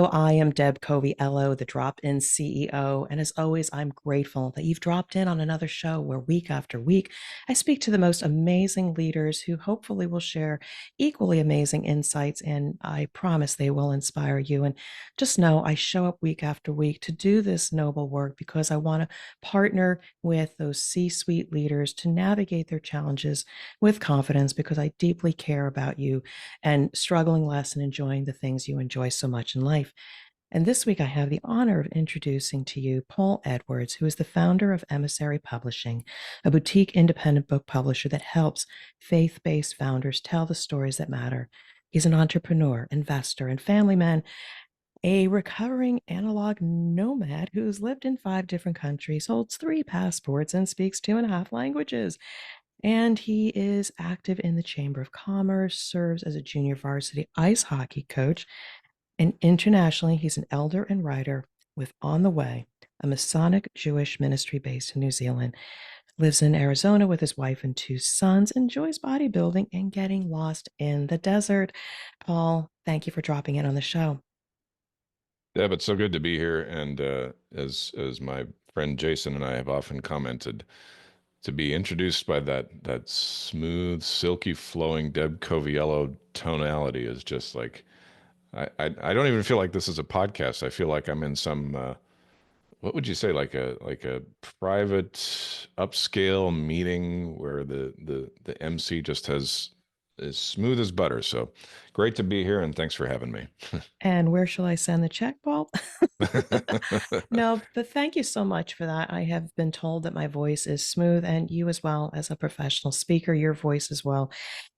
I am Deb Coviello, the Drop-In CEO, and as always, I'm grateful that you've dropped in on another show where week after week, I speak to the most amazing leaders who hopefully will share equally amazing insights, and I promise they will inspire you. And just know I show up week after week to do this noble work because I want to partner with those C-suite leaders to navigate their challenges with confidence because I deeply care about you and struggling less and enjoying the things you enjoy so much in life. And this week, I have the honor of introducing to you Paul Edwards, who is the founder of Emissary Publishing, a boutique independent book publisher that helps faith based founders tell the stories that matter. He's an entrepreneur, investor, and family man, a recovering analog nomad who's lived in 5 different countries, holds 3 passports, and speaks 2.5 languages. And he is active in the Chamber of Commerce, serves as a junior varsity ice hockey coach, and internationally, he's an elder and writer with On the Way, a Messianic Jewish ministry based in New Zealand. Lives in Arizona with his wife and 2 sons, enjoys bodybuilding and getting lost in the desert. Paul, thank you for dropping in on the show. Deb, it's so good to be here. And as my friend Jason and I have often commented, to be introduced by that smooth, silky, flowing Deb Coviello tonality is just like I don't even feel like this is a podcast. I feel like I'm in some what would you say, like a private upscale meeting where the MC just has is smooth as butter. So great to be here, and thanks for having me. And where shall I send the check, Paul? No, but thank you so much for that. I have been told that my voice is smooth, and you as well as a professional speaker, your voice as well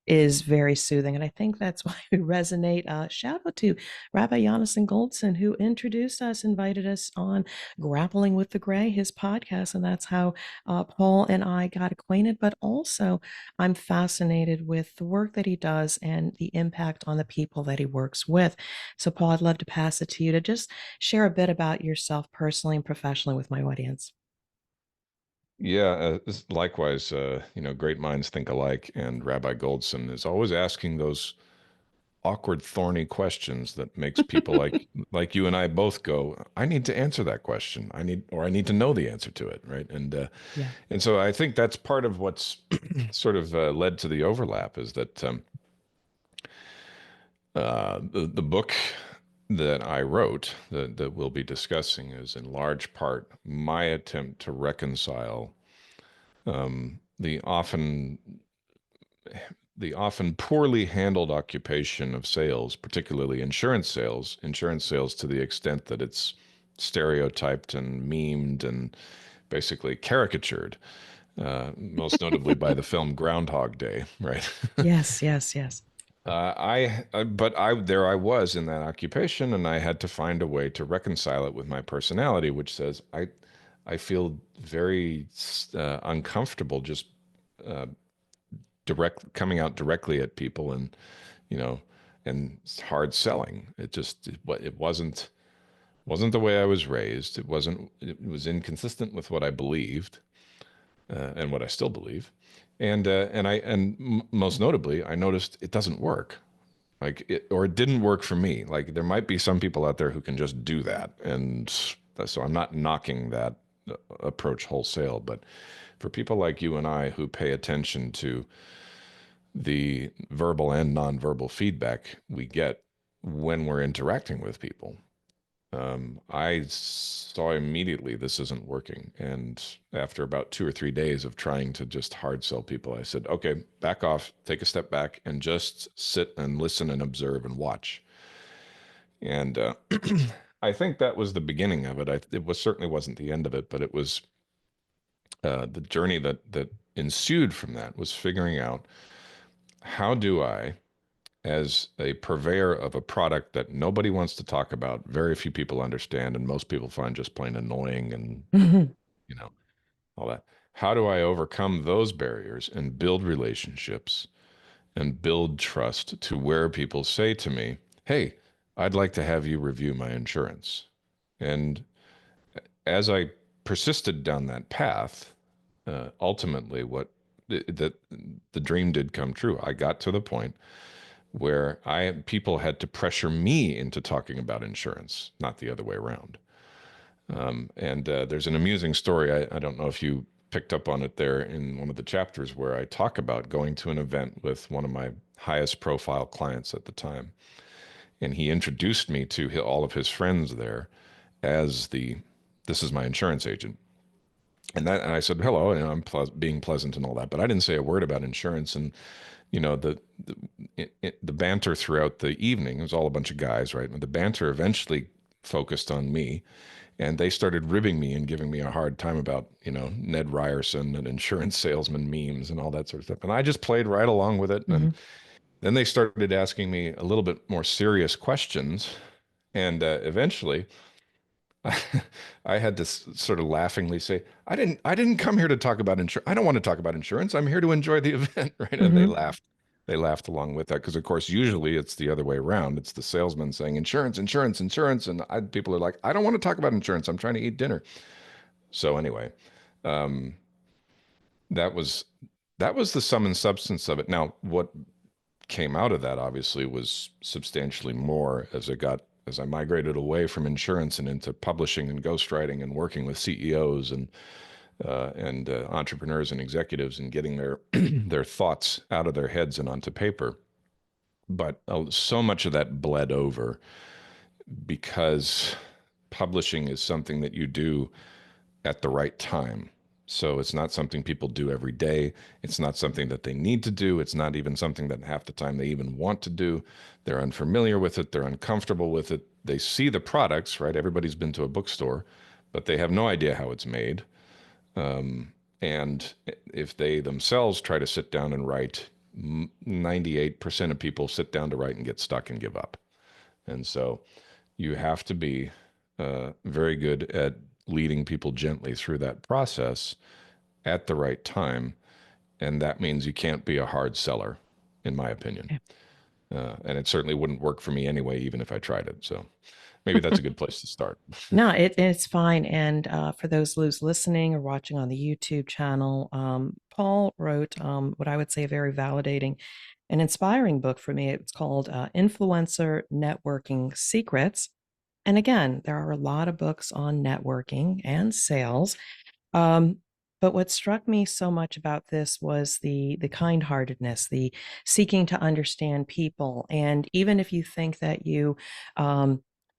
is very soothing. And I think that's why we resonate. Shout out to Rabbi Jonathan Goldson, who introduced us, invited us on Grappling with the Gray, his podcast. And that's how Paul and I got acquainted. But also, I'm fascinated with the work that he does and the impact on the people that he works with. So, Paul, I'd love to pass it to you to just share a bit about yourself personally and professionally with my audience. Yeah, likewise, great minds think alike, and Rabbi Goldson is always asking those awkward, thorny questions that makes people like you and I both go, I need to answer that question. I need to know the answer to it, right? Yeah. And so I think that's part of what's sort of led to the overlap is that the book that I wrote that we'll be discussing is in large part my attempt to reconcile the often poorly handled occupation of sales, particularly insurance sales to the extent that it's stereotyped and memed and basically caricatured, most notably by the film Groundhog Day, right? Yes, yes, yes. But there I was in that occupation, and I had to find a way to reconcile it with my personality, which says I feel very uncomfortable just uh, direct coming out directly at people and you know and hard selling. It wasn't the way I was raised. It was inconsistent with what I believed and what I still believe. And most notably, I noticed it doesn't work. Or it didn't work for me. Like there might be some people out there who can just do that, and so I'm not knocking that approach wholesale. But for people like you and I who pay attention to the verbal and nonverbal feedback we get when we're interacting with people, I saw immediately this isn't working. And after about 2 or 3 days of trying to just hard sell people, I said, okay, back off, take a step back, and just sit and listen and observe and watch. And I think that was the beginning of it. It was certainly wasn't the end of it, but it was the journey that ensued from that was figuring out how do I, as a purveyor of a product that nobody wants to talk about, very few people understand, and most people find just plain annoying and, you know, all that. How do I overcome those barriers and build relationships and build trust to where people say to me, hey, I'd like to have you review my insurance. And as I persisted down that path, ultimately, what that the dream did come true. I got to the point where people had to pressure me into talking about insurance, not the other way around. And there's an amusing story. I don't know if you picked up on it there in one of the chapters where I talk about going to an event with one of my highest profile clients at the time. And he introduced me to all of his friends there as this is my insurance agent. And I said, hello, and I'm being pleasant and all that, but I didn't say a word about insurance. And, the banter throughout the evening, it was all a bunch of guys, right? And the banter eventually focused on me. And they started ribbing me and giving me a hard time about, Ned Ryerson and insurance salesman memes and all that sort of stuff. And I just played right along with it. Mm-hmm. And then they started asking me a little bit more serious questions. And eventually, I had to sort of laughingly say, I didn't come here to talk about insurance. I don't want to talk about insurance. I'm here to enjoy the event, right? And they Mm-hmm. laughed. They laughed along with that because, of course, usually it's the other way around. It's the salesman saying insurance, insurance, insurance, and people are like, I don't want to talk about insurance. I'm trying to eat dinner. So anyway, um, that was that was the sum and substance of it. Now, what came out of that obviously was substantially more as I migrated away from insurance and into publishing and ghostwriting and working with CEOs and entrepreneurs and executives and getting their their thoughts out of their heads and onto paper. But so much of that bled over because publishing is something that you do at the right time. So it's not something people do every day. It's not something that they need to do. It's not even something that half the time they even want to do. They're unfamiliar with it. They're uncomfortable with it. They see the products, right? Everybody's been to a bookstore, but they have no idea how it's made. And if they themselves try to sit down and write, 98% of people sit down to write and get stuck and give up. And so you have to be very good at leading people gently through that process at the right time. And that means you can't be a hard seller, in my opinion. And it certainly wouldn't work for me anyway, even if I tried it. So maybe that's a good place to start. No, it's fine. And for those who's listening or watching on the YouTube channel, Paul wrote what I would say a very validating and inspiring book for me. It's called Influencer Networking Secrets. And again, there are a lot of books on networking and sales. Um, but what struck me so much about this was the kind-heartedness, the seeking to understand people. And even if you think that you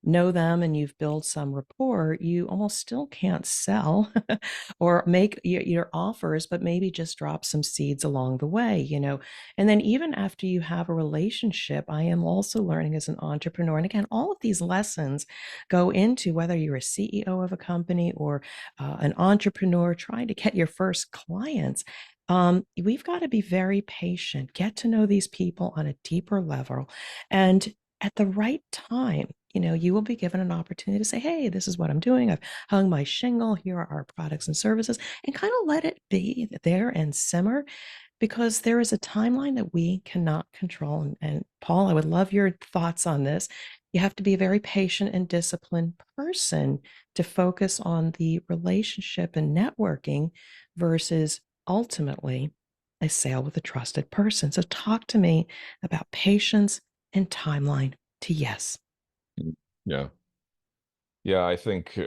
know them and you've built some rapport, you almost still can't sell or make your offers, but maybe just drop some seeds along the way, And then even after you have a relationship, I am also learning as an entrepreneur. And again, all of these lessons go into whether you're a CEO of a company or an entrepreneur trying to get your first clients. We've got to be very patient, get to know these people on a deeper level. And at the right time, you will be given an opportunity to say, hey, this is what I'm doing. I've hung my shingle. Here are our products and services, and kind of let it be there and simmer because there is a timeline that we cannot control. And Paul, I would love your thoughts on this. You have to be a very patient and disciplined person to focus on the relationship and networking versus ultimately a sale with a trusted person. So talk to me about patience and timeline to yes. Yeah. Yeah. I think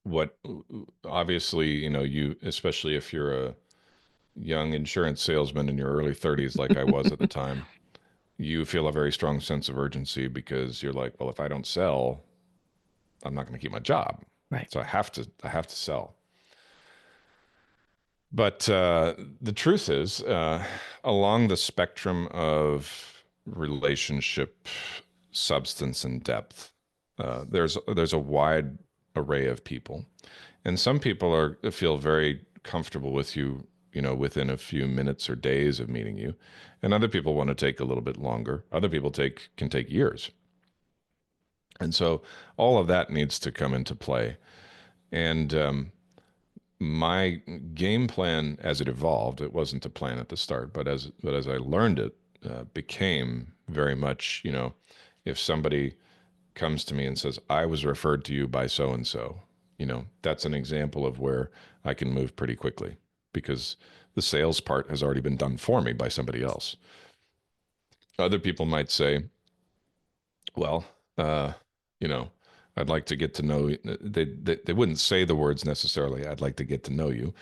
what obviously, you, especially if you're a young insurance salesman in your early 30s, like I was at the time, you feel a very strong sense of urgency because you're like, well, if I don't sell, I'm not going to keep my job. Right. So I have to sell. But the truth is, along the spectrum of relationship substance and depth, there's a wide array of people, and some people feel very comfortable with you, within a few minutes or days of meeting you, and other people want to take a little bit longer. Other people can take years, and so all of that needs to come into play. And my game plan as it evolved, it wasn't a plan at the start, but as I learned it, became very much, if somebody comes to me and says, I was referred to you by so and so, that's an example of where I can move pretty quickly because the sales part has already been done for me by somebody else. Other people might say, well, uh, you know, I'd like to get to know you. They wouldn't say the words necessarily, I'd like to get to know you.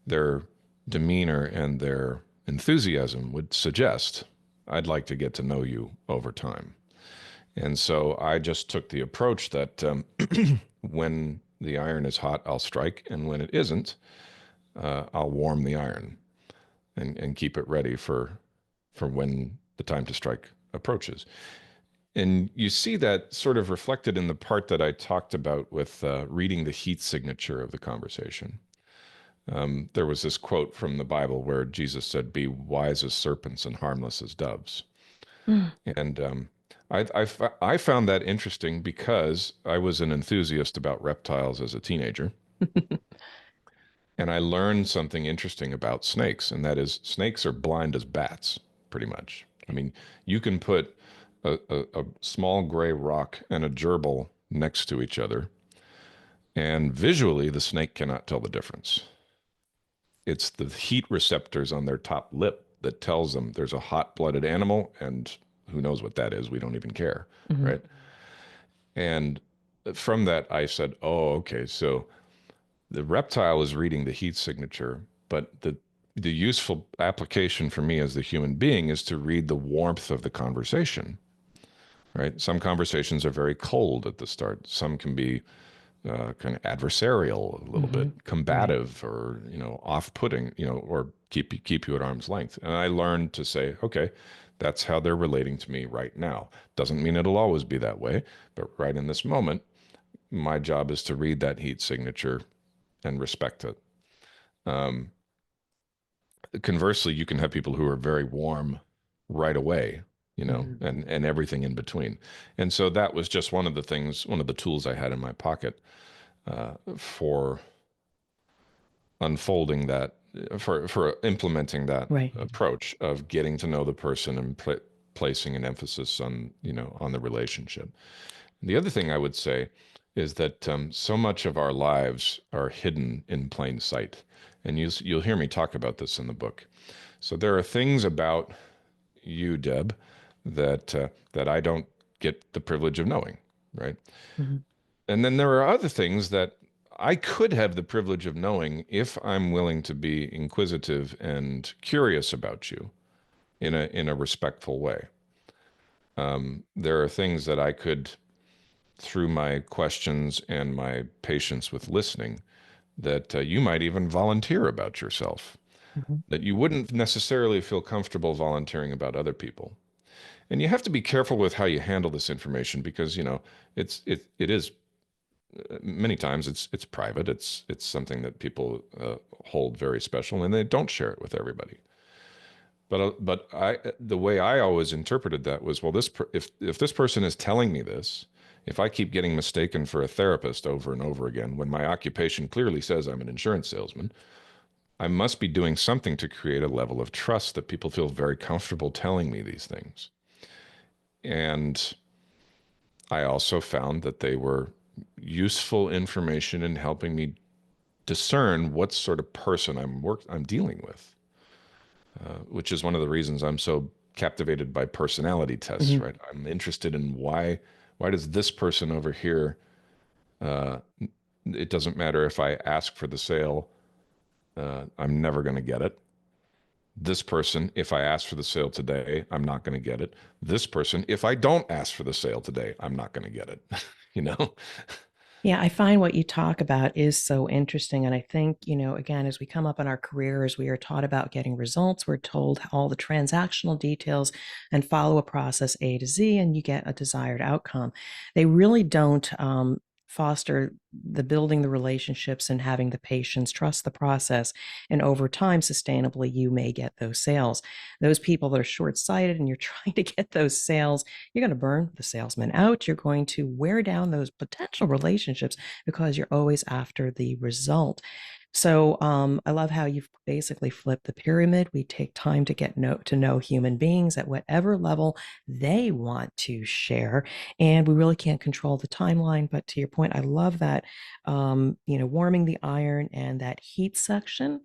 Their demeanor and their enthusiasm would suggest, I'd like to get to know you over time. And so I just took the approach that when the iron is hot, I'll strike, and when it isn't, I'll warm the iron and keep it ready for when the time to strike approaches. And you see that sort of reflected in the part that I talked about with reading the heat signature of the conversation. There was this quote from the Bible where Jesus said, "Be wise as serpents and harmless as doves." Mm. And I found that interesting because I was an enthusiast about reptiles as a teenager. And I learned something interesting about snakes, and that is snakes are blind as bats, pretty much. I mean, you can put a small gray rock and a gerbil next to each other, and visually, the snake cannot tell the difference. It's the heat receptors on their top lip that tells them there's a hot-blooded animal, and who knows what that is? We don't even care, Mhm. right? And from that, I said, oh, okay, so the reptile is reading the heat signature, but the useful application for me as the human being is to read the warmth of the conversation, right? Some conversations are very cold at the start. Some can be kind of adversarial, a little Mhm. bit Right. combative, or off-putting, or keep you at arm's length. And I learned to say, okay, that's how they're relating to me right now. Doesn't mean it'll always be that way, but right in this moment, my job is to read that heat signature and respect it. Um, Conversely, you can have people who are very warm right away, Mhm. and everything in between. And so that was just one of the things, one of the tools I had in my pocket for unfolding that, for implementing that Right. approach of getting to know the person and placing an emphasis on on the relationship. The other thing I would say is that so much of our lives are hidden in plain sight, and you'll hear me talk about this in the book. So there are things about you, Deb, that I don't get the privilege of knowing, right? Mhm. And then there are other things that I could have the privilege of knowing if I'm willing to be inquisitive and curious about you in a respectful way. There are things that I could, through my questions and my patience with listening, that you might even volunteer about yourself, Mhm. that you wouldn't necessarily feel comfortable volunteering about other people. And you have to be careful with how you handle this information because, it is many times it's private. It's something that people hold very special, and they don't share it with everybody. But the way I always interpreted that was, well, if this person is telling me this, if I keep getting mistaken for a therapist over and over again when my occupation clearly says I'm an insurance salesman, I must be doing something to create a level of trust that people feel very comfortable telling me these things. And I also found that they were useful information in helping me discern what sort of person I'm dealing with, which is one of the reasons I'm so captivated by personality tests. Mhm. Right, I'm interested in why does this person over here? Uh, it doesn't matter if I ask for the sale, I'm never going to get it. This person, if I ask for the sale today, I'm not going to get it. This person, if I don't ask for the sale today, I'm not going to get it. you know? Yeah, I find what you talk about is so interesting. And I think, again, as we come up in our careers, we are taught about getting results. We're told all the transactional details and follow a process A to Z, and you get a desired outcome. They really don't foster the building the relationships and having the patience, trust the process. And over time, sustainably, you may get those sales. Those people that are short sighted and you're trying to get those sales, you're going to burn the salesman out. You're going to wear down those potential relationships because you're always after the result. So I love how you've basically flipped the pyramid. We take time to to know human beings at whatever level they want to share, and we really can't control the timeline. But to your point, I love that warming the iron and that heat section,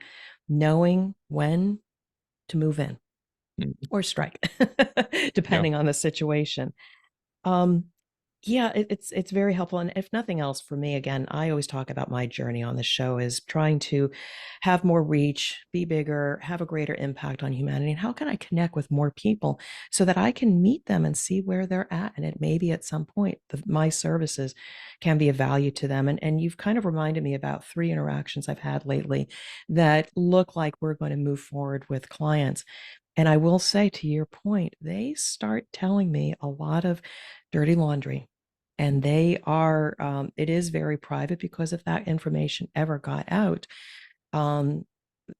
knowing when to move in. Mm. or strike, Yeah. depending on the situation. Um, yeah, it's very helpful. And if nothing else, for me, again, I always talk about my journey on the show is trying to have more reach, be bigger, have a greater impact on humanity. And how can I connect with more people so that I can meet them and see where they're at? And it maybe at some point my services can be of value to them. And you've kind of reminded me about 3 interactions I've had lately that look like we're going to move forward with clients. And I will say, to your point, they start telling me a lot of dirty laundry. And it is very private because if that information ever got out, um,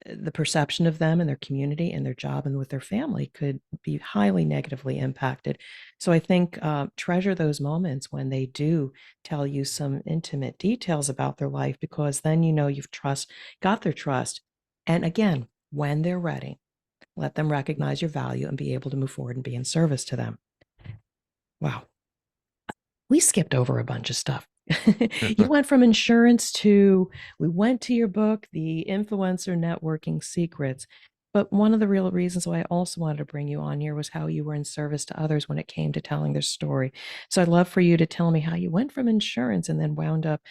the perception of them and their community and their job and with their family could be highly negatively impacted. So I think treasure those moments when they do tell you some intimate details about their life, because then you know you've got their trust. And again, when they're ready, let them recognize your value and be able to move forward and be in service to them. Wow. We skipped over a bunch of stuff. You went from insurance to, we went to your book, The Influencer Networking Secrets. But one of the real reasons why I also wanted to bring you on here was how you were in service to others when it came to telling their story. So I'd love for you to tell me how you went from insurance and then wound up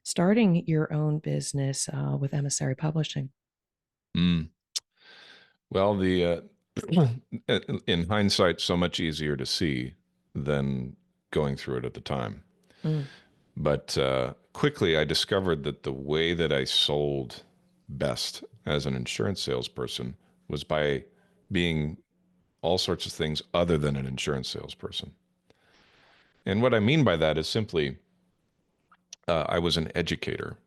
starting your own business with Emissary Publishing. Mm. Well, the in hindsight, so much easier to see than going through it at the time. Mm. But quickly, I discovered that the way that I sold best as an insurance salesperson was by being all sorts of things other than an insurance salesperson. And what I mean by that is simply I was an educator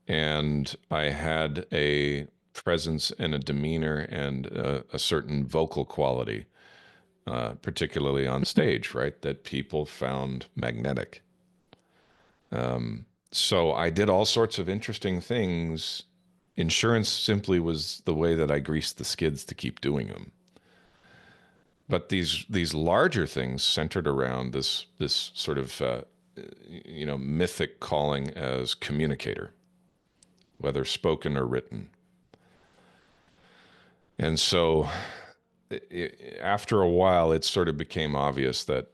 and I had a presence and a demeanor and a certain vocal quality, particularly on stage, right, that people found magnetic. So I did all sorts of interesting things. Insurance simply was the way that I greased the skids to keep doing them. But these larger things centered around this sort of mythic calling as communicator, whether spoken or written. And so after a while, it sort of became obvious that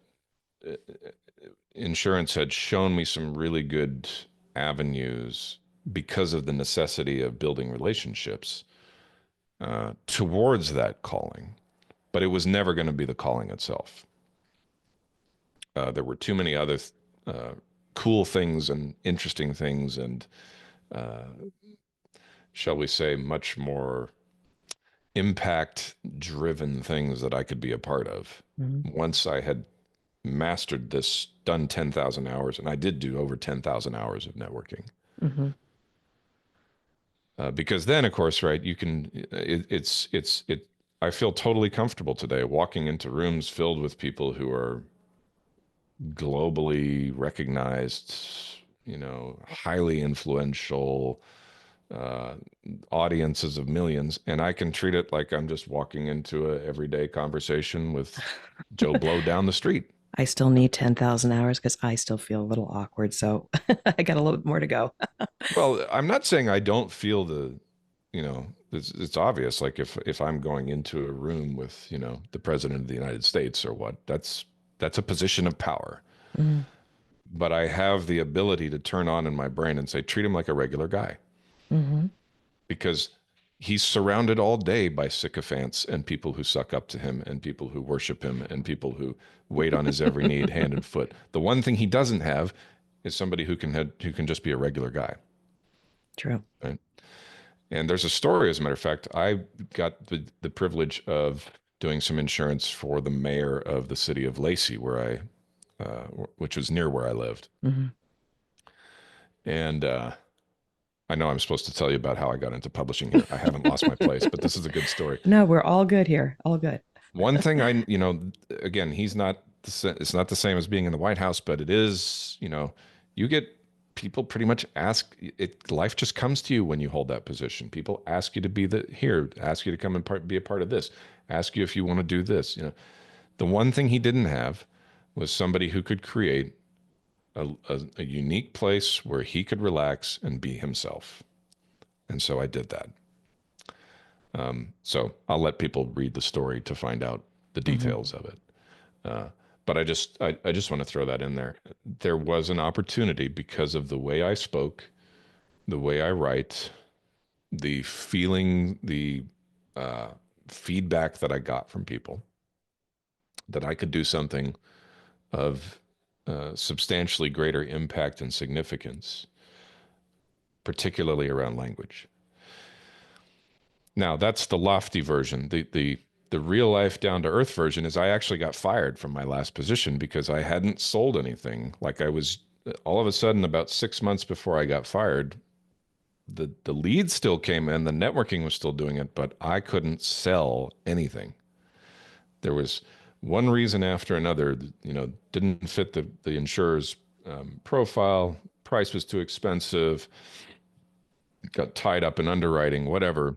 insurance had shown me some really good avenues because of the necessity of building relationships towards that calling. But it was never going to be the calling itself. There were too many other uh, cool things and interesting things and, shall we say, much more impact driven things that I could be a part of. Mhm. Once I had mastered this, done 10,000 hours, and I did do over 10,000 hours of networking. Mhm. Because then, of course, right, you can, I feel totally comfortable today walking into rooms filled with people who are globally recognized, highly influential, uh, audiences of millions, and I can treat it like I'm just walking into a everyday conversation with Joe Blow down the street. I still need 10,000 hours because I still feel a little awkward. So I got a little bit more to go. Well, I'm not saying I don't feel it's obvious. Like if I'm going into a room with, the president of the United States or what, that's a position of power. Mhm. But I have the ability to turn on in my brain and say, treat him like a regular guy, Mhm. because he's surrounded all day by sycophants and people who suck up to him and people who worship him and people who wait on his every need hand and foot. The one thing he doesn't have is somebody who can just be a regular guy, True. right? And there's a story, as a matter of fact. I got the privilege of doing some insurance for the mayor of the city of Lacey, which was near where I lived. Mhm. And I know I'm supposed to tell you about how I got into publishing here. I haven't lost my place, but this is a good story. No, we're all good here. All good. One thing again, it's not the same as being in the White House, but it is, you get people pretty much life just comes to you when you hold that position. People ask you to ask you to come and be a part of this, ask you if you want to do this. The one thing he didn't have was somebody who could create a unique place where he could relax and be himself. And so I did that. So I'll let people read the story to find out the Mm-hmm. details of it. Uh, but I just want to throw that in there. There was an opportunity because of the way I spoke, the way I write, the feeling, the uh, feedback that I got from people, that I could do something of substantially greater impact and significance, particularly around language. Now, that's the lofty version. The real life down to earth version is I actually got fired from my last position because I hadn't sold anything. Like I was all of a sudden about 6 months before I got fired, the leads still came in, the networking was still doing it, but I couldn't sell anything. There was one reason after another, didn't fit the insurer's profile, price was too expensive, got tied up in underwriting, whatever.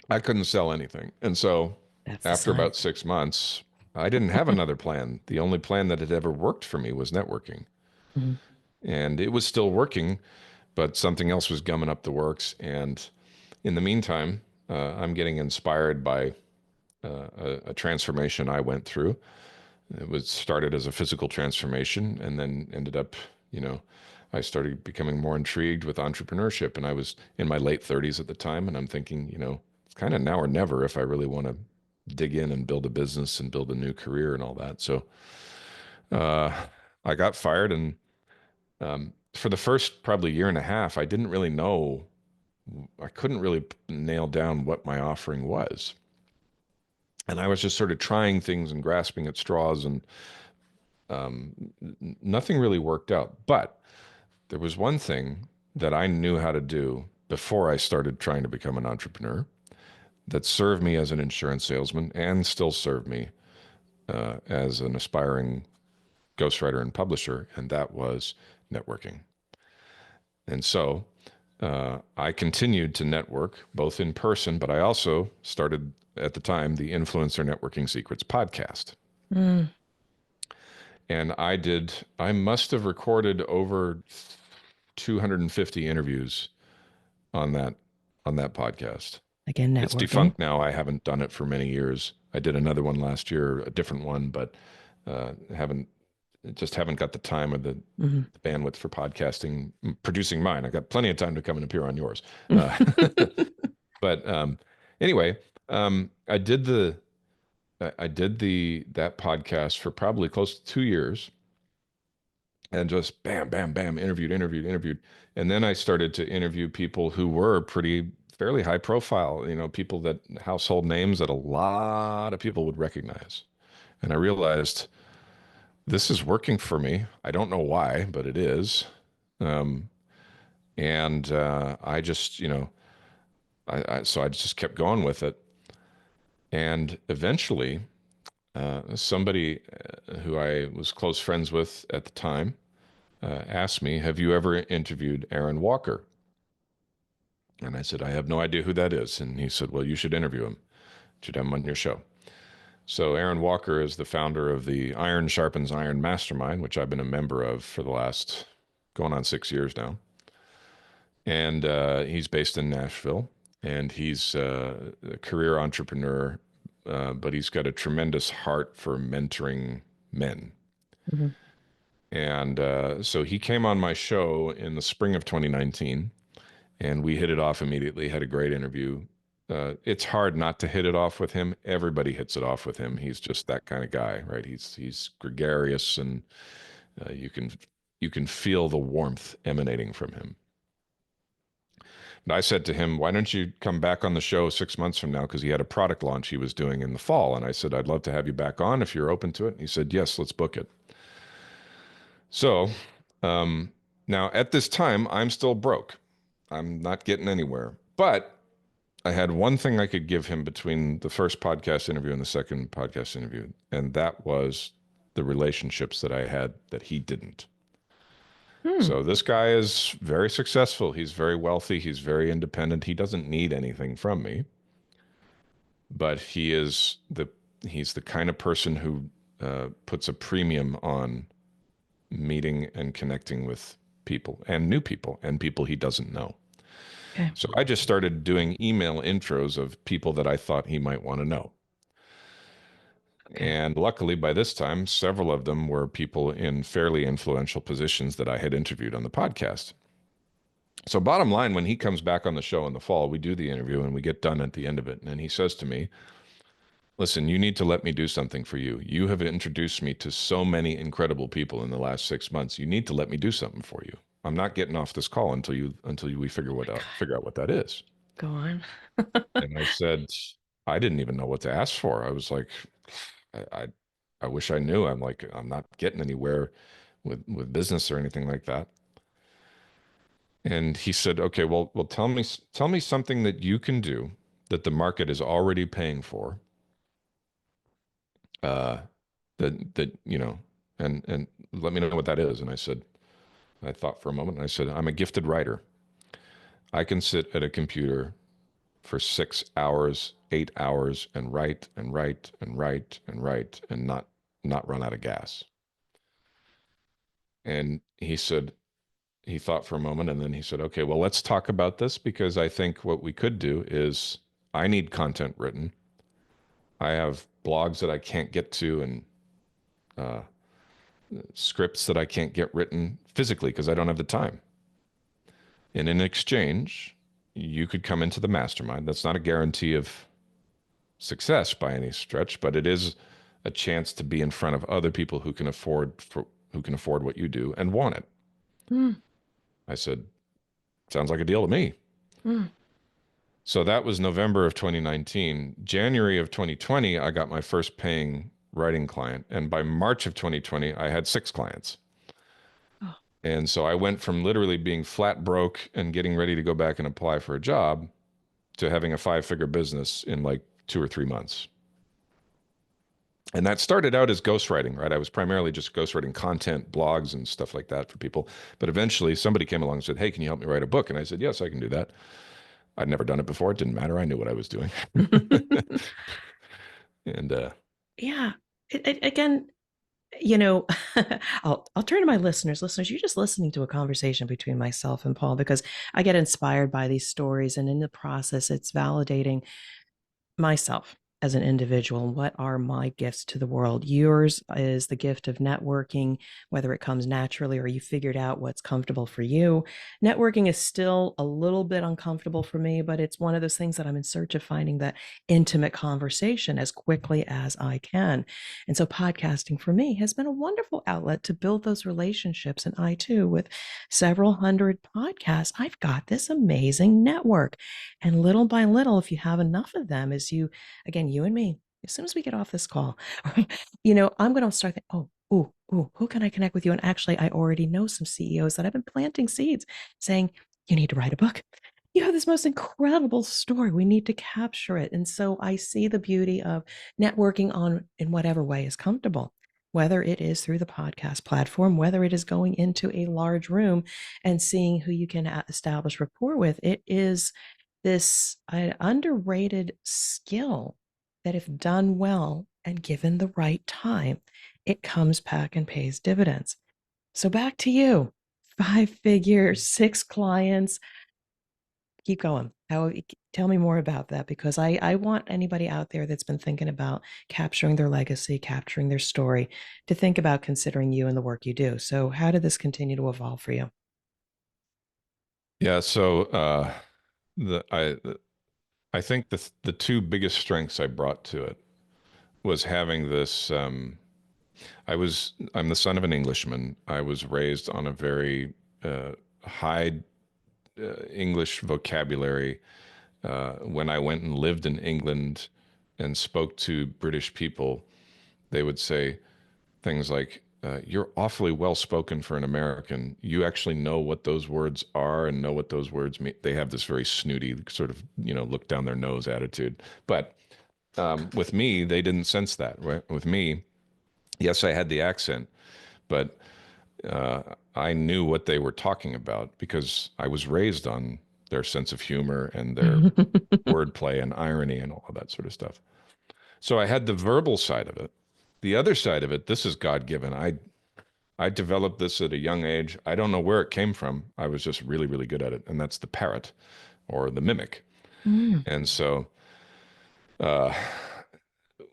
I couldn't sell anything. And so That's the after sign. about 6 months, I didn't have another plan. The only plan that had ever worked for me was networking. Mm-hmm. And it was still working, but something else was gumming up the works. And in the meantime, I'm getting inspired by a transformation I went through. It was started as a physical transformation and then ended up, you know, I started becoming more intrigued with entrepreneurship. And I was in my late 30s at the time. And I'm thinking, it's kind of now or never if I really want to dig in and build a business and build a new career and all that. So uh, I got fired. And for the first probably year and a half, I didn't really know, I couldn't really nail down what my offering was. And I was just sort of trying things and grasping at straws, and nothing really worked out. But there was one thing that I knew how to do before I started trying to become an entrepreneur that served me as an insurance salesman and still served me as an aspiring ghostwriter and publisher, and that was networking. And so I continued to network both in person, but I also started at the time the Influencer Networking Secrets podcast. Mm. And I must have recorded over 250 interviews on that podcast. Again, It's networking. defunct now. I haven't done it for many years. I did another one last year, a different one, but haven't just haven't got the time or Mm-hmm. the bandwidth for podcasting, producing mine. I got plenty of time to come and appear on yours. But anyway, I did that podcast for probably close to 2 years, and just bam, bam, bam, interviewed. And then I started to interview people who were fairly high profile, people that household names that a lot of people would recognize. And I realized this is working for me. I don't know why, but it is. Um, and I just, so I just kept going with it. And eventually, somebody who I was close friends with at the time asked me, "Have you ever interviewed Aaron Walker?" And I said, "I have no idea who that is." And he said, "Well, you should interview him. You should have him on your show." So Aaron Walker is the founder of the Iron Sharpens Iron Mastermind, which I've been a member of for the last going on 6 years now. And he's based in Nashville, and he's a career entrepreneur, but he's got a tremendous heart for mentoring men. Mm-hmm. And so he came on my show in the spring of 2019, and we hit it off immediately, had a great interview. It's hard not to hit it off with him. Everybody hits it off with him. He's just that kind of guy, right? He's gregarious, and you can feel the warmth emanating from him. And I said to him, "Why don't you come back on the show 6 months from now?" Because he had a product launch he was doing in the fall. And I said, "I'd love to have you back on if you're open to it." And he said, "Yes, let's book it." So now at this time, I'm still broke. I'm not getting anywhere. But I had one thing I could give him between the first podcast interview and the second podcast interview, and that was the relationships that I had that he didn't. Hmm. So this guy is very successful. He's very wealthy. He's very independent. He doesn't need anything from me, but he's the kind of person who puts a premium on meeting and connecting with people and new people and people he doesn't know. Okay. So I just started doing email intros of people that I thought he might want to know. Okay. And luckily, by this time, several of them were people in fairly influential positions that I had interviewed on the podcast. So, bottom line, when he comes back on the show in the fall, we do the interview and we get done at the end of it. And he says to me, listen, you need to let me do something for you. You have introduced me to so many incredible people in the last 6 months. You need to let me do something for you. I'm not getting off this call until we Oh my God. figure out what that is. Go on. And I said, I didn't even know what to ask for. I was like, I, I, I wish I knew. I'm like, I'm not getting anywhere with business or anything like that. And he said, okay, well, tell me something that you can do that the market is already paying for. Uh, that and let me know what that is. And I thought for a moment, and I said, I'm a gifted writer. I can sit at a computer for 6 hours, 8 hours, and write and write and write and write and not run out of gas. And he thought for a moment, and then he said, okay, well, let's talk about this, because I think what we could do is I need content written. I have blogs that I can't get to, and uh, scripts that I can't get written physically because I don't have the time. And in exchange, you could come into the mastermind. That's not a guarantee of success by any stretch, but it is a chance to be in front of other people who can afford what you do and want it. Mm, I said, sounds like a deal to me. mm. So that was November of 2019. January of 2020, I got my first paying writing client. And by March of 2020, I had 6 clients. Oh. And so I went from literally being flat broke and getting ready to go back and apply for a job to having a 5-figure business in like 2 or 3 months. And that started out as ghostwriting, right? I was primarily just ghostwriting content, blogs, and stuff like that for people. But eventually somebody came along and said, hey, can you help me write a book? And I said, yes, I can do that. I'd never done it before. It didn't matter. I knew what I was doing. And Yeah. Again, you know, I'll turn to my listeners. Listeners, you're just listening to a conversation between myself and Paul, because I get inspired by these stories, and in the process, it's validating myself as an individual. What are my gifts to the world? Yours is the gift of networking, whether it comes naturally or you figured out what's comfortable for you. Networking is still a little bit uncomfortable for me, but it's one of those things that I'm in search of finding that intimate conversation as quickly as I can. And so podcasting for me has been a wonderful outlet to build those relationships. And I too, with several hundred podcasts, I've got this amazing network. And little by little, if you have enough of them, as you, again, you and me, as soon as we get off this call, I'm going to start thinking, who can I connect with you? And actually, I already know some CEOs that I've been planting seeds saying, you need to write a book. You have this most incredible story. We need to capture it. And so I see the beauty of networking on in whatever way is comfortable, whether it is through the podcast platform, whether it is going into a large room and seeing who you can establish rapport with. It is this underrated skill that, if done well and given the right time, it comes back and pays dividends. So back to you. 5 figures, 6 clients. Keep going. Tell me more about that, because I want anybody out there that's been thinking about capturing their legacy, capturing their story, to think about considering you and the work you do. So how did this continue to evolve for you? yeah, so the I think the two biggest strengths I brought to it was having this. I'm the son of an Englishman. I was raised on a very high English vocabulary. When I went and lived in England and spoke to British people, they would say things like, "You're awfully well spoken for an American. You actually know what those words are and know what those words mean." They have this very snooty sort of, look down their nose attitude. But with me, they didn't sense that. Right? With me, yes, I had the accent, but I knew what they were talking about because I was raised on their sense of humor and their wordplay and irony and all of that sort of stuff. So I had the verbal side of it. The other side of it, this is God given. I developed this at a young age. I don't know where it came from. I was just really, really good at it, and that's the parrot. or the mimic. Mm. And so uh,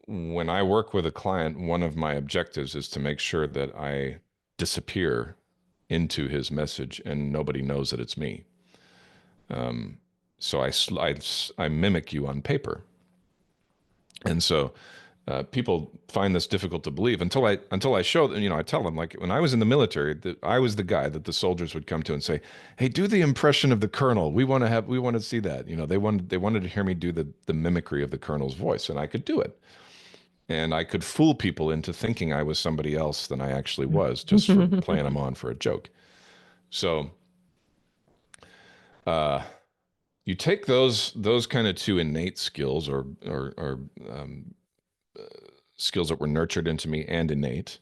when I work with a client, one of my objectives is to make sure that I disappear into his message and nobody knows that it's me. So I mimic you on paper. And so people find this difficult to believe until I show them. I tell them, like, when I was in the military, that I was the guy that the soldiers would come to and say, "Hey, do the impression of the colonel. We want to see that." They wanted to hear me do the mimicry of the colonel's voice, and I could do it. And I could fool people into thinking I was somebody else than I actually was, just for playing them on for a joke. So uh, you take those kind of two innate skills, or skills that were nurtured into me and innate,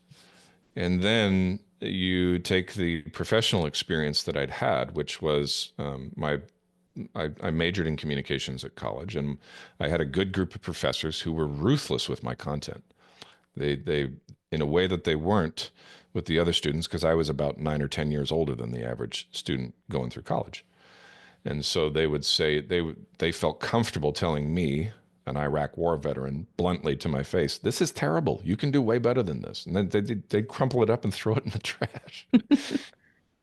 and then you take the professional experience that I'd had, which was I majored in communications at college, and I had a good group of professors who were ruthless with my content. They in a way that they weren't with the other students, because I was about 9 or 10 years older than the average student going through college. And so they would say they felt comfortable telling me, an Iraq war veteran, bluntly to my face, "This is terrible. You can do way better than this." And then they'd crumple it up and throw it in the trash.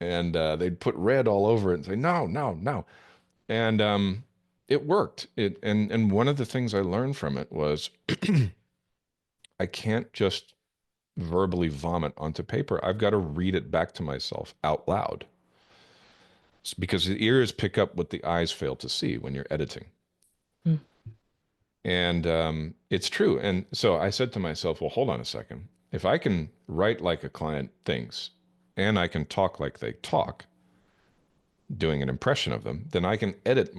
And they'd put red all over it and say, "No, no, no." And it worked. And one of the things I learned from it was I can't just verbally vomit onto paper. I've got to read it back to myself out loud. It's because the ears pick up what the eyes fail to see when you're editing. Mm. And it's true. And so I said to myself, well, hold on a second. If I can write like a client thinks, and I can talk like they talk, doing an impression of them, then I can edit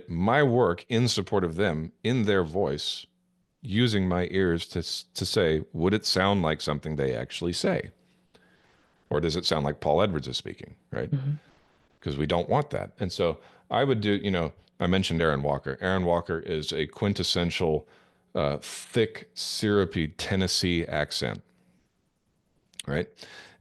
my work in support of them in their voice, using my ears to say, would it sound like something they actually say? Or does it sound like Paul Edwards is speaking, right? Mm-hmm. Because we don't want that. And so I would do, I mentioned Aaron Walker. Aaron Walker is a quintessential thick, syrupy Tennessee accent, right?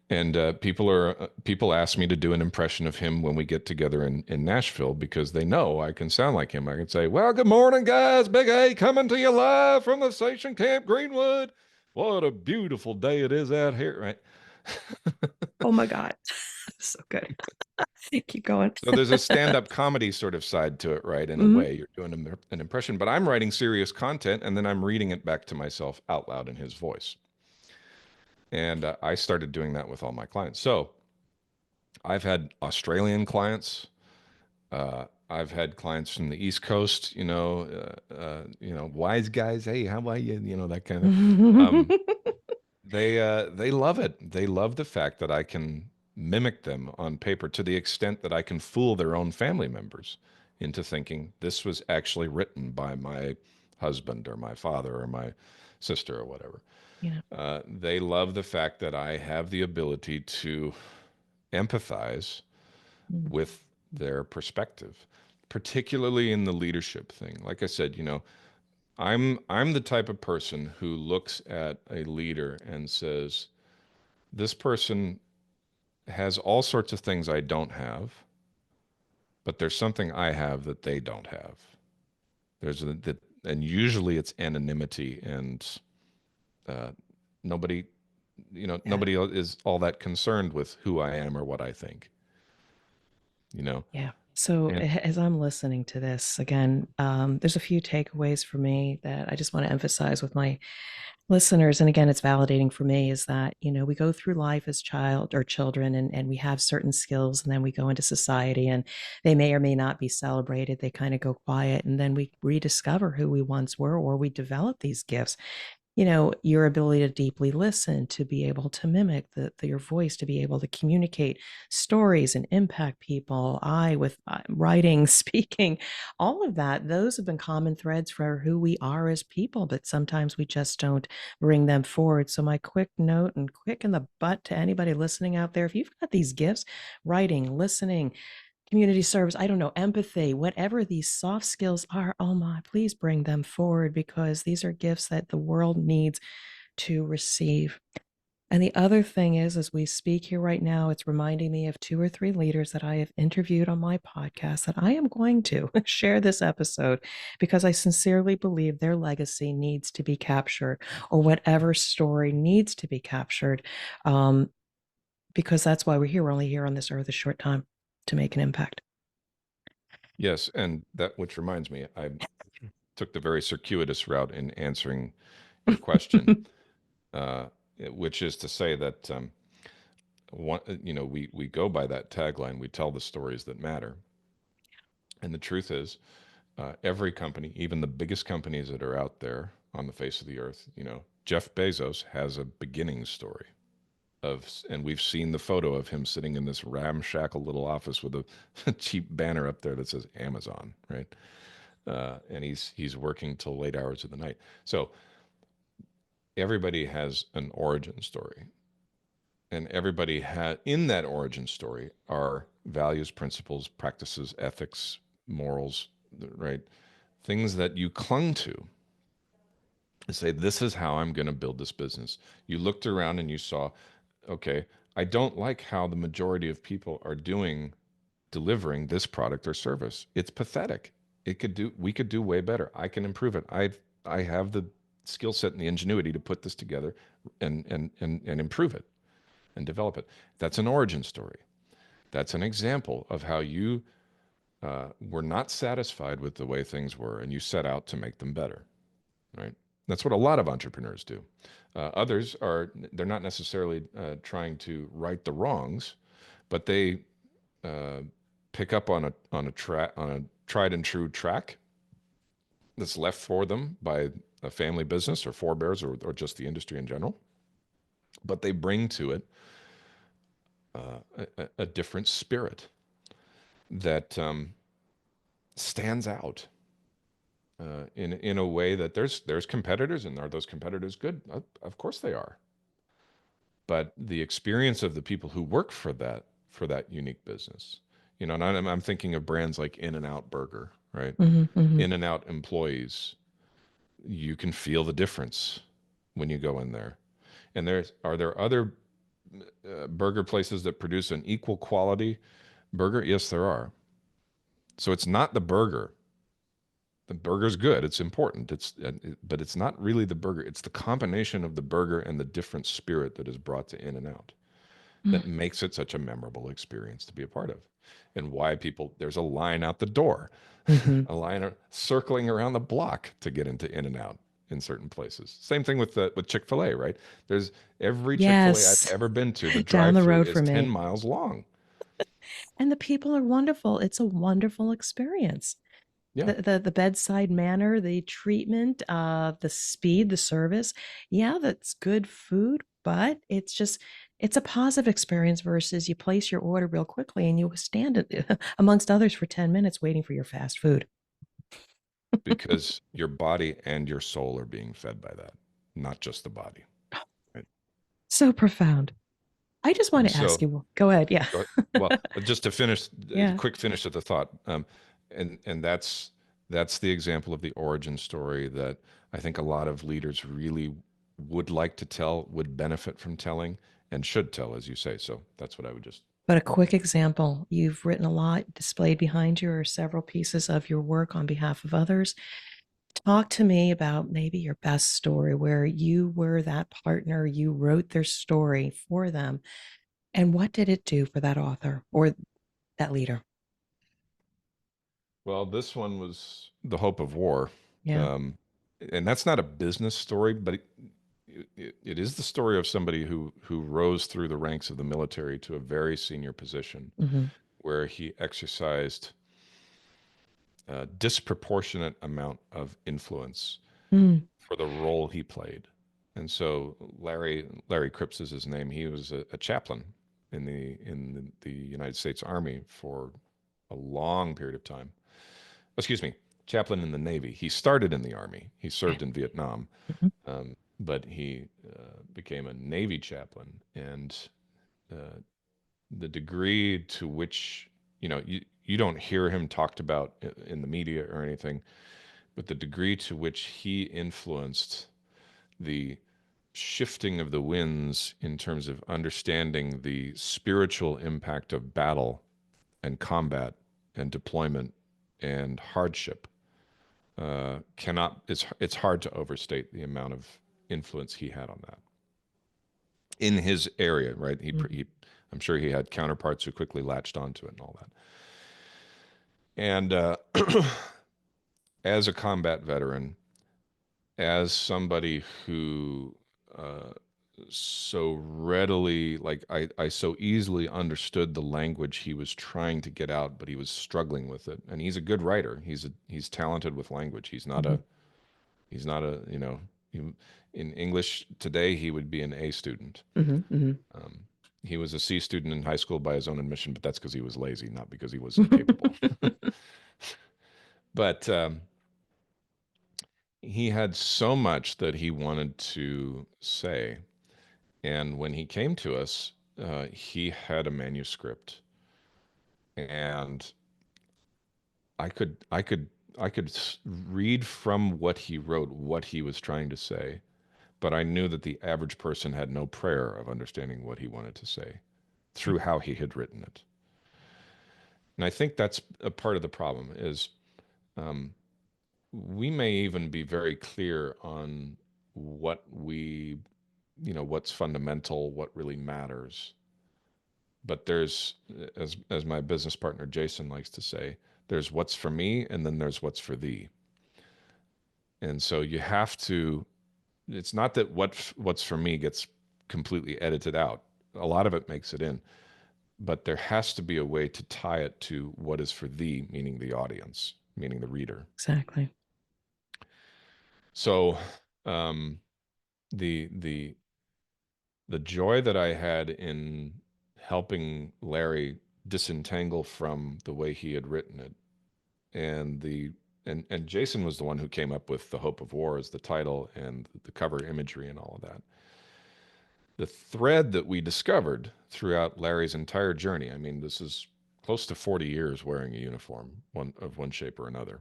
And people ask me to do an impression of him when we get together in Nashville, because they know I can sound like him. I can say, "Well, good morning, guys. Big A coming to you live from the station Camp Greenwood. What a beautiful day it is out here," right? Oh my God. So good. Keep going. So there's a stand-up comedy sort of side to it, right? In a Mm-hmm. way, you're doing an impression, but I'm writing serious content, and then I'm reading it back to myself out loud in his voice. And I started doing that with all my clients. So I've had Australian clients. I've had clients from the East Coast. Wise guys. Hey, how are you? That kind of. Um, they love it. They love the fact that I can mimic them on paper, to the extent that I can fool their own family members into thinking this was actually written by my husband or my father or my sister or whatever. Yeah. They love the fact that I have the ability to empathize Mm. with their perspective, particularly in the leadership thing. Like I said, I'm the type of person who looks at a leader and says, this person has all sorts of things I don't have, but there's something I have that they don't have. And usually it's anonymity, and uh, nobody, Yeah. nobody is all that concerned with who I am or what I think, Yeah. So and as I'm listening to this again, there's a few takeaways for me that I just want to emphasize with my listeners. And again, it's validating for me, is that, we go through life as child or children, and we have certain skills, and then we go into society and they may or may not be celebrated. They kind of go quiet, and then we rediscover who we once were, or we develop these gifts. Your ability to deeply listen, to be able to mimic your voice, to be able to communicate stories and impact people. I with writing, speaking, all of that, those have been common threads for who we are as people, but sometimes we just don't bring them forward. So my quick note, and quick in the butt to anybody listening out there, if you've got these gifts, writing, listening, community service, I don't know, empathy, whatever these soft skills are, oh my, please bring them forward, because these are gifts that the world needs to receive. And the other thing is, as we speak here right now, it's reminding me of 2 or 3 leaders that I have interviewed on my podcast that I am going to share this episode because I sincerely believe their legacy needs to be captured, or whatever story needs to be captured, um, because that's why we're here. We're only here on this earth a short time to make an impact. Yes, and that which reminds me, I took the very circuitous route in answering your question, uh, which is to say that we go by that tagline. We tell the stories that matter, and the truth is, every company, even the biggest companies that are out there on the face of the earth, Jeff Bezos has a beginning story and we've seen the photo of him sitting in this ramshackle little office with a cheap banner up there that says Amazon, right? And he's working till late hours of the night. So everybody has an origin story, and everybody in that origin story are values, principles, practices, ethics, morals, right? Things that you clung to say, this is how I'm going to build this business. You looked around and you saw, okay, I don't like how the majority of people are delivering this product or service. It's pathetic. We could do way better. I can improve it. I have the skill set and the ingenuity to put this together and improve it and develop it. That's an origin story. That's an example of how you were not satisfied with the way things were and you set out to make them better, right? That's what a lot of entrepreneurs do. Others they're not necessarily trying to right the wrongs, but they uh, pick up on a tried and true track that's left for them by a family business or forebears or just the industry in general. But they bring to it a different spirit that stands out in a way that there's competitors, and are those competitors good? Of course they are. But the experience of the people who work for that unique business, and I'm thinking of brands like In-N-Out Burger, right? Hmm. Hmm. In-N-Out employees, you can feel the difference when you go in there. And are there other burger places that produce an equal quality burger? Yes, there are. So it's not the burger. The burger's good. It's important. But it's not really the burger. It's the combination of the burger and the different spirit that is brought to In-N-Out that makes it such a memorable experience to be a part of. And why there's a line out the door, Hmm. a line circling around the block to get into In-N-Out in certain places. Same thing with Chick-fil-A, right? There's every Chick-fil-A I've Yes, ever been to, the down the drive-through road is for 10 me. miles long. And the people are wonderful. It's a wonderful experience. Yeah, The bedside manner, the treatment, the speed, the service. Yeah, that's good food, but it's a positive experience versus you place your order real quickly and you stand it amongst others for 10 minutes waiting for your fast food. because your body and your soul are being fed by that, not just the body. Right? So profound. I just want And to ask so, you, go ahead. Yeah. well, just to finish, Yeah. quick finish of the thought, and that's the example of the origin story that I think a lot of leaders really would like to tell, would benefit from telling, and should tell, as you say. So that's what I would just. But a quick example, you've written a lot, displayed behind you are several pieces of your work on behalf of others. Talk to me about maybe your best story where you were that partner, you wrote their story for them, and what did it do for that author or that leader? Well, this one was The Hope of War. Yeah. Um, and that's not a business story, but it is the story of somebody who rose through the ranks of the military to a very senior position Hmm. where he exercised a disproportionate amount of influence Mm. for the role he played. And so Larry Cripps is his name. He was a chaplain in the United States Army for a long period of time. Excuse me, chaplain in the Navy. He started in the Army. He served in Vietnam, Mhm. but he became a Navy chaplain. And uh, the degree to which you don't hear him talked about in the media or anything, but the degree to which he influenced the shifting of the winds in terms of understanding the spiritual impact of battle and combat and deployment and hardship cannot it's hard to overstate the amount of influence he had on that in his area, right? Mhm. I'm sure he had counterparts who quickly latched onto it and all that. And as a combat veteran, as somebody who uh, so readily, like I so easily understood the language he was trying to get out, but he was struggling with it. And he's a good writer. He's talented with language. Mhm. He's not a, he, in English today, he would be an A student. Mhm. Mhm. Um, he was a C student in high school by his own admission, but that's because he was lazy, not because he was incapable. But he had so much that he wanted to say. And when he came to us, he had a manuscript, and I could read from what he wrote what he was trying to say, but I knew that the average person had no prayer of understanding what he wanted to say through how he had written it. And I think that's a part of the problem is um, we may even be very clear on what what's fundamental, what really matters. But there's, as my business partner Jason likes to say, there's what's for me, and then there's what's for thee. And so you have to. It's not that what's for me gets completely edited out. A lot of it makes it in, but there has to be a way to tie it to what is for thee, meaning the audience, meaning the reader. Exactly. So um, the the joy that I had in helping Larry disentangle from the way he had written it, and and Jason was the one who came up with The Hope of War as the title and the cover imagery and all of that. The thread that we discovered throughout Larry's entire journey, I mean, this is close to 40 years wearing a uniform, one shape or another.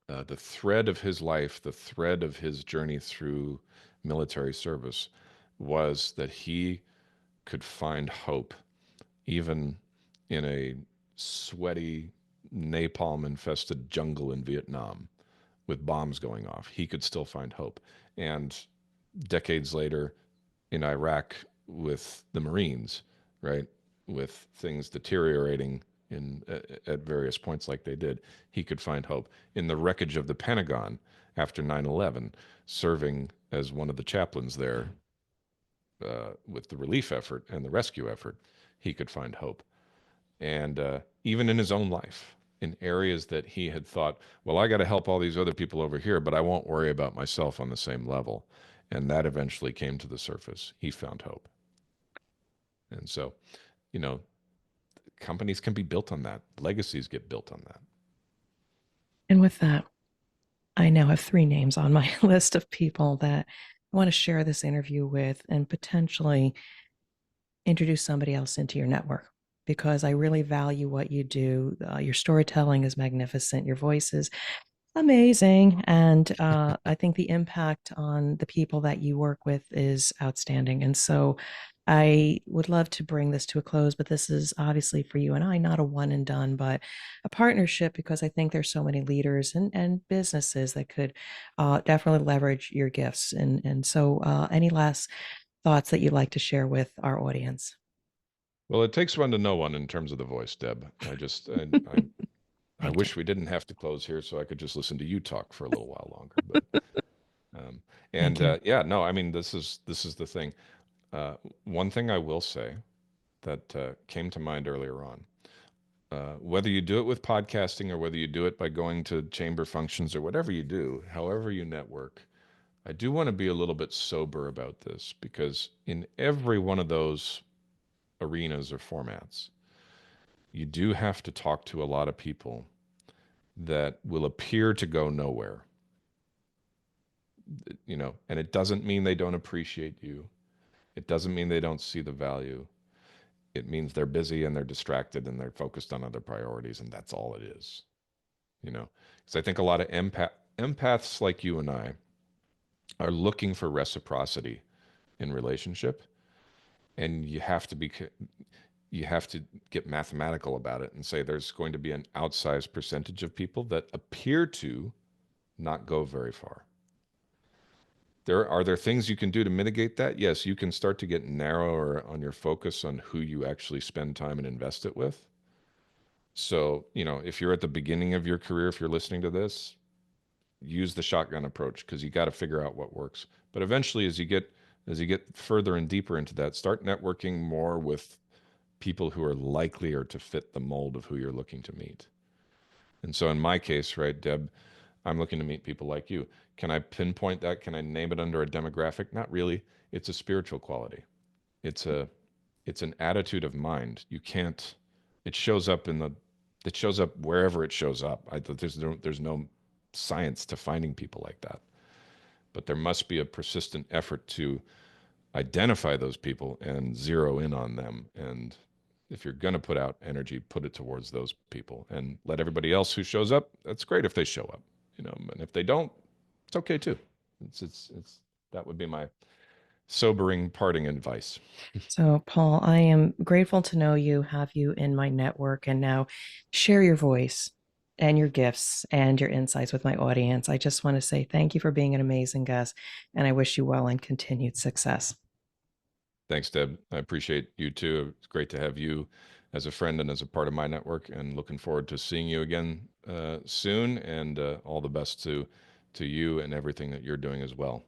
The thread of his life, the thread of his journey through military service was that he could find hope even in a sweaty, napalm infested jungle in Vietnam with bombs going off. He could still find hope. And decades later in Iraq with the Marines, right, with things deteriorating at various points like they did, he could find hope. In the wreckage of the Pentagon after 9/11, serving as one of the chaplains there with the relief effort and the rescue effort, he could find hope. And even in his own life, in areas that he had thought, well, I got to help all these other people over here, but I won't worry about myself on the same level. And that eventually came to the surface. He found hope. And so, you know, companies can be built on that. Legacies get built on that. And with that, I now have three names on my list of people that I want to share this interview with and potentially introduce somebody else into your network because I really value what you do. Your storytelling is magnificent. Your voice is amazing. And I think the impact on the people that you work with is outstanding. And so I would love to bring this to a close, but this is obviously for you and I, not a one and done, but a partnership because I think there's so many leaders and businesses that could definitely leverage your gifts. And so any last thoughts that you'd like to share with our audience? Well, it takes one to know one in terms of the voice, Deb. I Thank you. wish we didn't have to close here so I could just listen to you talk for a little while longer. But Thank you. yeah, no, I mean this is the thing. One thing I will say that came to mind earlier on. Whether you do it with podcasting or whether you do it by going to chamber functions or whatever you do, however you network, I do want to be a little bit sober about this because in every one of those arenas or formats, you do have to talk to a lot of people that will appear to go nowhere, and it doesn't mean they don't appreciate you. It doesn't mean they don't see the value. It means they're busy and they're distracted and they're focused on other priorities, and that's all it is. Because I think a lot of empaths like you and I are looking for reciprocity in relationship, and you have to get mathematical about it and say there's going to be an outsized percentage of people that appear to not go very far. There things you can do to mitigate that? Yes, you can start to get narrower on your focus on who you actually spend time and invest it with. So, if you're at the beginning of your career, if you're listening to this, use the shotgun approach because you got to figure out what works. But eventually, as you get further and deeper into that, start networking more with people who are likelier to fit the mold of who you're looking to meet. And so in my case, right, Deb, I'm looking to meet people like you. Can I pinpoint that? Can I name it under a demographic? Not really. It's a spiritual quality. It's a it's an attitude of mind. You can't it shows up in the it shows up wherever it shows up. There's no science to finding people like that. But there must be a persistent effort to identify those people and zero in on them. And if you're going to put out energy, put it towards those people and let everybody else who shows up. That's great if they show up, and if they don't, it's okay too. It's that would be my sobering parting advice. So, Paul, I am grateful to know you, have you in my network, and now share your voice and your gifts and your insights with my audience. I just want to say thank you for being an amazing guest, and I wish you well and continued success. Thanks, Deb. I appreciate you too. It's great to have you as a friend and as a part of my network, and looking forward to seeing you again soon. And all the best to you and everything that you're doing as well.